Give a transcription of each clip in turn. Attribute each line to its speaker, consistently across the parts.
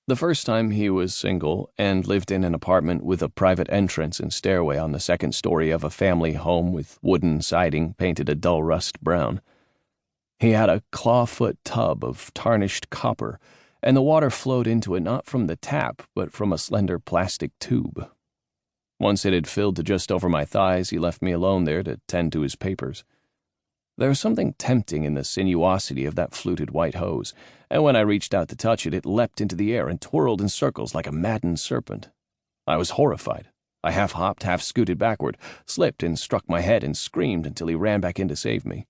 Speaker 1: The first time he was single and lived in an apartment with a private entrance and stairway on the second story of a family home with wooden siding painted a dull rust brown. He had a clawfoot tub of tarnished copper, and the water flowed into it not from the tap, but from a slender plastic tube. Once it had filled to just over my thighs, he left me alone there to tend to his papers. There was something tempting in the sinuosity of that fluted white hose, and when I reached out to touch it, it leapt into the air and twirled in circles like a maddened serpent. I was horrified. I half hopped, half scooted backward, slipped and struck my head and screamed until he ran back in to save me.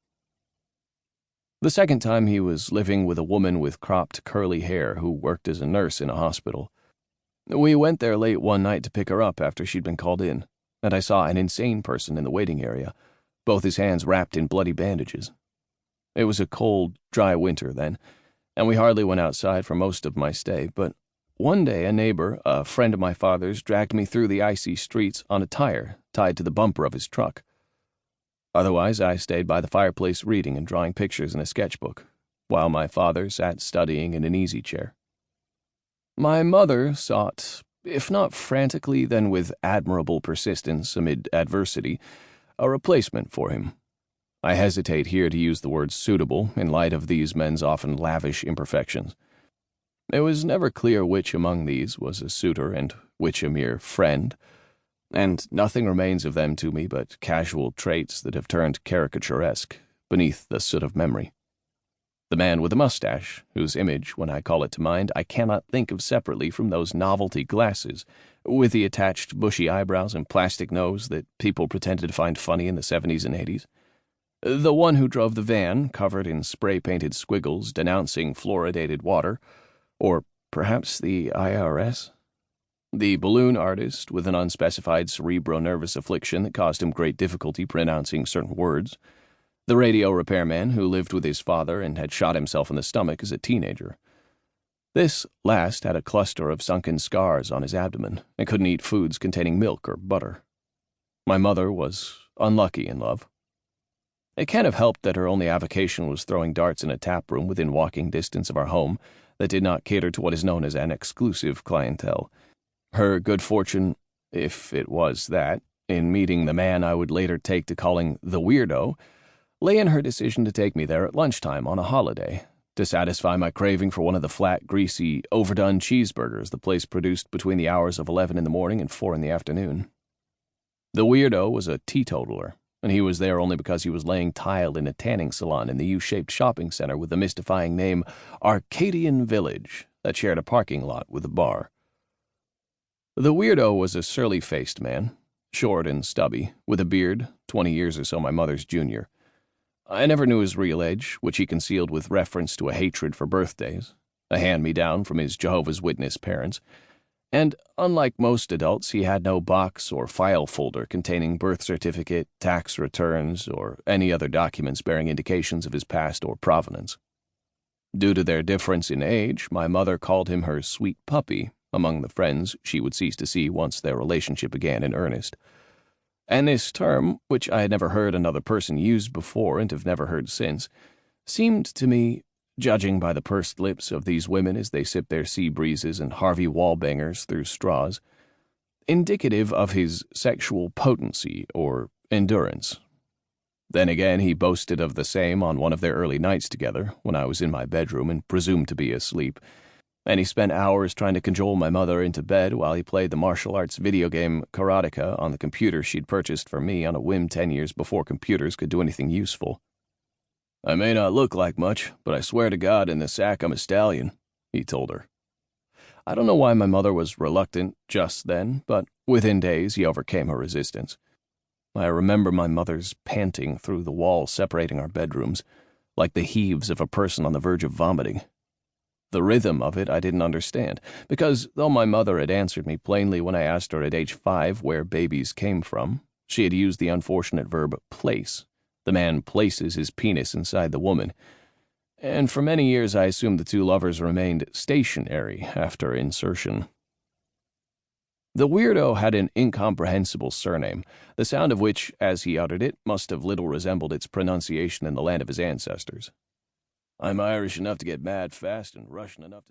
Speaker 1: The second time he was living with a woman with cropped curly hair who worked as a nurse in a hospital. We went there late one night to pick her up after she'd been called in, and I saw an insane person in the waiting area, both his hands wrapped in bloody bandages. It was a cold, dry winter then, and we hardly went outside for most of my stay, but one day a neighbor, a friend of my father's, dragged me through the icy streets on a tire tied to the bumper of his truck. Otherwise, I stayed by the fireplace reading and drawing pictures in a sketchbook, while my father sat studying in an easy chair. My mother sought, if not frantically, then with admirable persistence amid adversity, a replacement for him. I hesitate here to use the word suitable in light of these men's often lavish imperfections. It was never clear which among these was a suitor and which a mere friend, and nothing remains of them to me but casual traits that have turned caricaturesque beneath the soot of memory. The man with a mustache, whose image, when I call it to mind, I cannot think of separately from those novelty glasses, with the attached bushy eyebrows and plastic nose that people pretended to find funny in the 70s and 80s. The one who drove the van, covered in spray-painted squiggles denouncing fluoridated water, or perhaps the IRS? The balloon artist with an unspecified cerebro-nervous affliction that caused him great difficulty pronouncing certain words. The radio repairman who lived with his father and had shot himself in the stomach as a teenager. This last had a cluster of sunken scars on his abdomen and couldn't eat foods containing milk or butter. My mother was unlucky in love. It can't have helped that her only avocation was throwing darts in a tap room within walking distance of our home that did not cater to what is known as an exclusive clientele. Her good fortune, if it was that, in meeting the man I would later take to calling the weirdo, lay in her decision to take me there at lunchtime on a holiday, to satisfy my craving for one of the flat, greasy, overdone cheeseburgers the place produced between the hours of 11 in the morning and 4 in the afternoon. The weirdo was a teetotaler, and he was there only because he was laying tile in a tanning salon in the U-shaped shopping center with the mystifying name Arcadian Village that shared a parking lot with a bar. The weirdo was a surly-faced man, short and stubby, with a beard, 20 years or so my mother's junior. I never knew his real age, which he concealed with reference to a hatred for birthdays, a hand-me-down from his Jehovah's Witness parents, and, unlike most adults, he had no box or file folder containing birth certificate, tax returns, or any other documents bearing indications of his past or provenance. Due to their difference in age, my mother called him her sweet puppy among the friends she would cease to see once their relationship began in earnest. And this term, which I had never heard another person use before and have never heard since, seemed to me, judging by the pursed lips of these women as they sipped their sea breezes and Harvey Wallbangers through straws, indicative of his sexual potency or endurance. Then again, he boasted of the same on one of their early nights together, when I was in my bedroom and presumed to be asleep, and he spent hours trying to cajole my mother into bed while he played the martial arts video game Karateka on the computer she'd purchased for me on a whim 10 years before computers could do anything useful. "I may not look like much, but I swear to God in the sack I'm a stallion," he told her. I don't know why my mother was reluctant just then, but within days he overcame her resistance. I remember my mother's panting through the wall separating our bedrooms, like the heaves of a person on the verge of vomiting. The rhythm of it I didn't understand, because though my mother had answered me plainly when I asked her at age 5 where babies came from, she had used the unfortunate verb place. The man places his penis inside the woman, and for many years I assumed the two lovers remained stationary after insertion. The weirdo had an incomprehensible surname, the sound of which, as he uttered it, must have little resembled its pronunciation in the land of his ancestors. "I'm Irish enough to get mad fast and Russian enough to..."